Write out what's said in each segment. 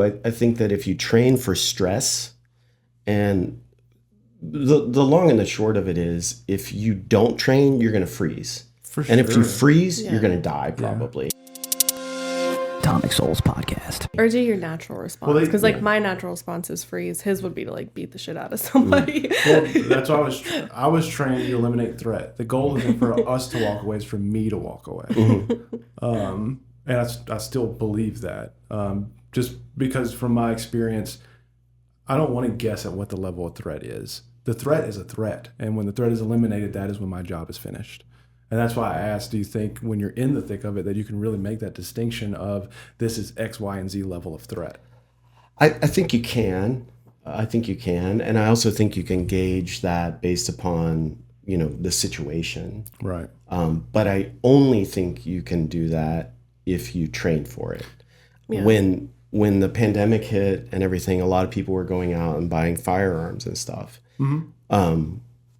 I think that if you train for stress, and the long and the short of it is, if you don't train, you're going to freeze. For and sure. if you freeze, you're going to die probably. Atomic Souls podcast. Or do your natural response? Because my natural response is freeze. His would be to beat the shit out of somebody. Well, that's why I was trained to eliminate threat. The goal isn't for us to walk away; it's for me to walk away. And I still believe that. Just because from my experience, I don't want to guess at what the level of threat is. The threat is a threat, and when the threat is eliminated, that is when my job is finished. And that's why I asked, do you think when you're in the thick of it that you can really make that distinction of this is X, Y, and Z level of threat? I think you can. I think you can. And I also think you can gauge that based upon, the situation. Right. But I only think you can do that if you train for it. Yeah. When the pandemic hit and everything, a lot of people were going out and buying firearms and stuff. Mm-hmm.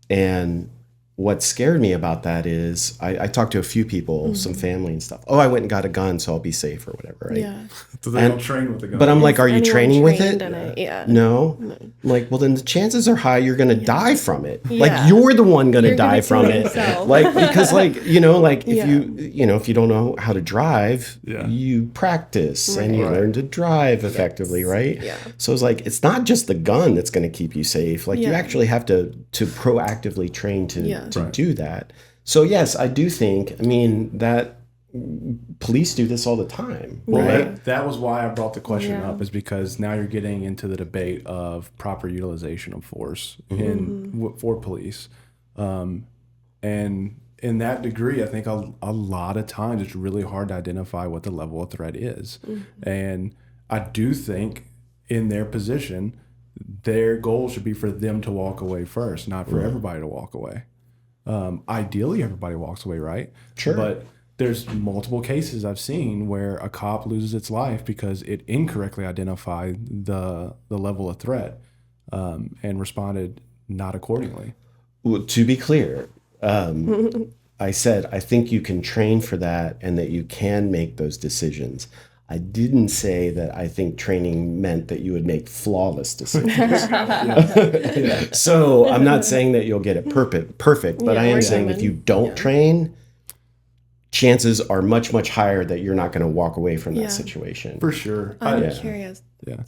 And what scared me about that is I talked to a few people, some family and stuff. Oh, I went and got a gun, so I'll be safe or whatever, right? Yeah. So they don't train with the gun. But I'm like, are you training with it? Yeah. No. I'm like, well, then the chances are high you're going to die from it. Yeah. Like, you're the one going to die from it. Yourself. Because if you don't know how to drive, you practice and you learn to drive effectively, right? Yeah. So it's like, it's not just the gun that's going to keep you safe. Like, you actually have to proactively train to do that. So yes, I do think, that police do this all the time. Well, right? that was why I brought the question up, is because now you're getting into the debate of proper utilization of force for police. And in that degree, I think a lot of times it's really hard to identify what the level of threat is. And I do think in their position, their goal should be for them to walk away first, not for everybody to walk away. Ideally, everybody walks away, right? Sure. But there's multiple cases I've seen where a cop loses its life because it incorrectly identified the level of threat and responded not accordingly. Well, to be clear, I said I think you can train for that and that you can make those decisions. I didn't say that I think training meant that you would make flawless decisions. So I'm not saying that you'll get it perfect, but I am saying if you don't train, chances are much, much higher that you're not going to walk away from that situation. For sure. I'm curious. Yeah.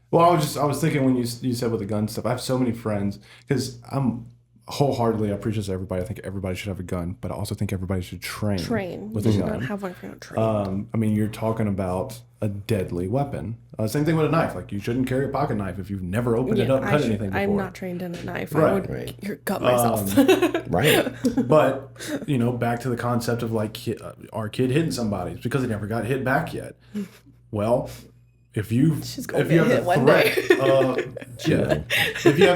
Well, I was thinking when you said with the gun stuff, I have so many friends, because I'm wholeheartly, I appreciate everybody. I think everybody should have a gun, but I also think everybody should train with a gun. Not have one if you're not trained. You're talking about a deadly weapon. Same thing with a knife. Like, you shouldn't carry a pocket knife if you've never opened it up, cut anything before. I'm not trained in a knife. Right. I would cut myself. Right. But, back to the concept of our kid hitting somebody. It's because they never got hit back yet. Well, if you have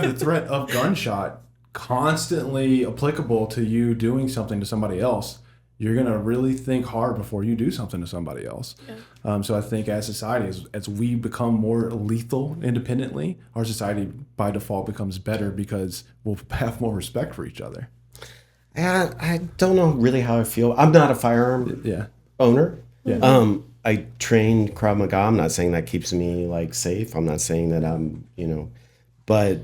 the threat of gunshot constantly applicable to you doing something to somebody else, you're going to really think hard before you do something to somebody else. Yeah. So I think as society, as we become more lethal independently, our society by default becomes better because we'll have more respect for each other. I don't know really how I feel. I'm not a firearm owner. Yeah. I trained Krav Maga. I'm not saying that keeps me safe. I'm not saying that I'm, but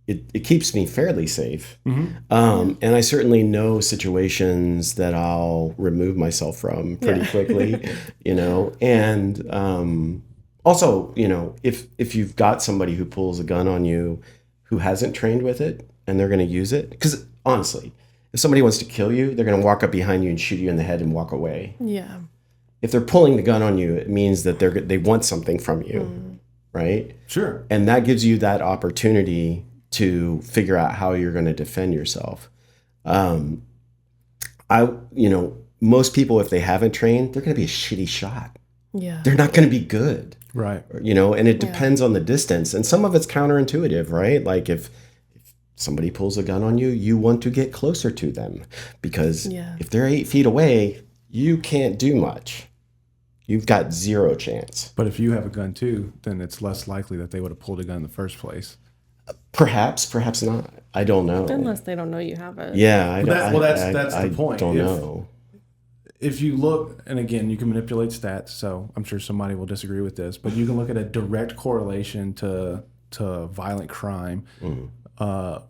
it keeps me fairly safe. And I certainly know situations that I'll remove myself from pretty quickly, and also, if you've got somebody who pulls a gun on you who hasn't trained with it and they're going to use it, because honestly, if somebody wants to kill you, they're going to walk up behind you and shoot you in the head and walk away. Yeah. If they're pulling the gun on you, it means that they want something from you, right? Sure. And that gives you that opportunity to figure out how you're going to defend yourself. Most people, if they haven't trained, they're going to be a shitty shot. Yeah. They're not going to be good. Right. And it depends on the distance. And some of it's counterintuitive, right? Like if somebody pulls a gun on you, you want to get closer to them because if they're 8 feet away, you can't do much. You've got zero chance. But if you have a gun too, then it's less likely that they would have pulled a gun in the first place. Perhaps not. I don't know. Unless they don't know you have it. Yeah. That's the point. I don't know. if you look, and again, you can manipulate stats, so I'm sure somebody will disagree with this, but you can look at a direct correlation to violent crime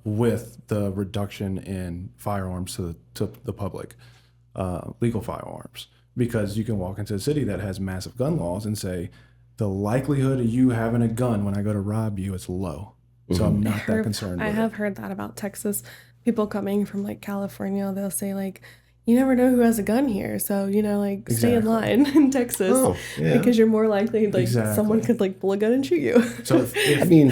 with the reduction in firearms to the public, legal firearms. Because you can walk into a city that has massive gun laws and say, the likelihood of you having a gun when I go to rob you is low. So I'm not that concerned with it. I have heard that about Texas. People coming from like California, they'll say like, you never know who has a gun here. So, you know, like stay in line in Texas because you're more likely like someone could like pull a gun and shoot you. So I mean,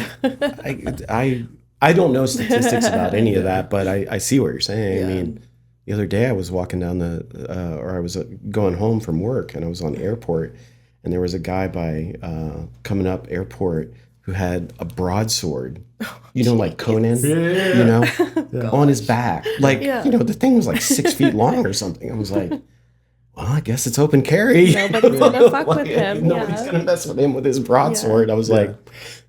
I don't know statistics about any of that, but I see what you're saying. I mean, the other day I was walking down I was going home from work and I was on the airport and there was a guy by coming up airport who had a broadsword, you know, like Conan, you know, on his back. Like, you know, the thing was like 6 feet long or something. I was like, well, I guess it's open carry. Nobody's going to fuck with him. Nobody's going to mess with him with his broadsword. I was like,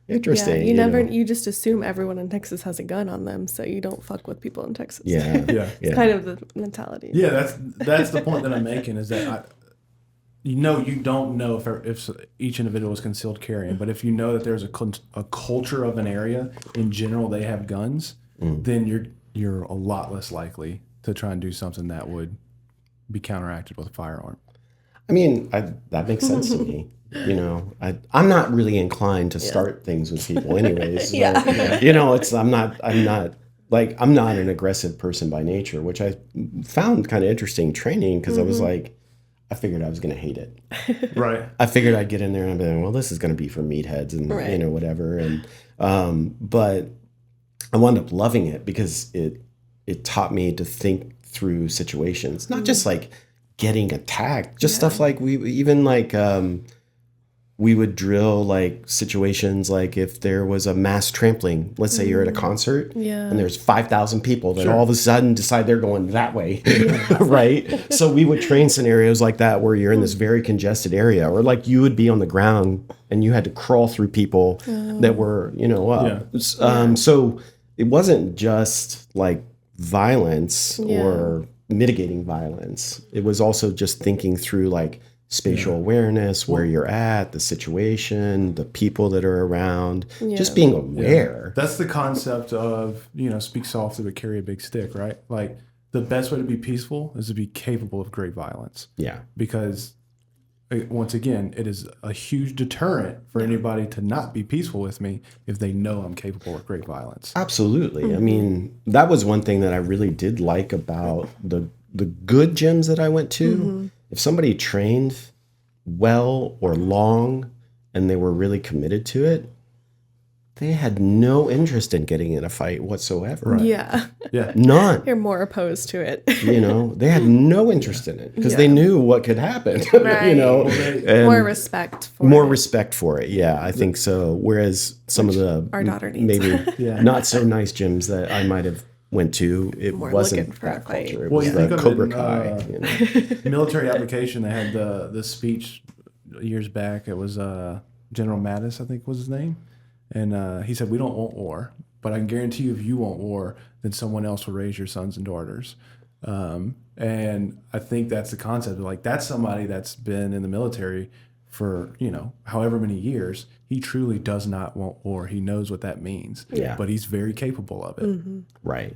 interesting. You just assume everyone in Texas has a gun on them, so you don't fuck with people in Texas. It's kind of the mentality. Yeah, that's the point that I'm making is that you don't know if each individual is concealed carrying, but if you know that there's a culture of an area in general they have guns, then you're a lot less likely to try and do something that would be counteracted with a firearm. I mean, that makes sense to me. You know, I'm not really inclined to start things with people anyways. So, you know, I'm not an aggressive person by nature, which I found kind of interesting training because I was like, I figured I was going to hate it. Right. I figured I'd get in there and I'd be like, well, this is going to be for meatheads and, you know, whatever. And, but I wound up loving it because it taught me to think through situations, not just like getting attacked, just stuff like we would drill like situations like if there was a mass trampling, let's say you're at a concert and there's 5,000 people that all of a sudden decide they're going that way, right? So we would train scenarios like that where you're in this very congested area or like you would be on the ground and you had to crawl through people that were, you know, up. So it wasn't just like violence or mitigating violence. It was also just thinking through like spatial awareness, where you're at, the situation, the people that are around, just being aware. That's the concept of, you know, speak softly but carry a big stick, right? Like the best way to be peaceful is to be capable of great violence. Yeah. Because once again, it is a huge deterrent for anybody to not be peaceful with me if they know I'm capable of great violence. Absolutely. I mean, that was one thing that I really did like about the good gyms that I went to. If somebody trained well or long and they were really committed to it, they had no interest in getting in a fight whatsoever. Right. Yeah. None. You're more opposed to it. You know, they had no interest in it because they knew what could happen. You know, and more respect for it. Yeah, I think so. Whereas some of the our daughter needs. Maybe not so nice gyms that I might have went to, it more wasn't for that a fight. culture. It was the Cobra Kai. You know? Military application, they had the speech years back. It was General Mattis, I think was his name. And he said, we don't want war, but I can guarantee you if you want war, then someone else will raise your sons and daughters. And I think that's the concept. Like, that's somebody that's been in the military for, you know, however many years. He truly does not want war. He knows what that means. Yeah. But he's very capable of it. Right.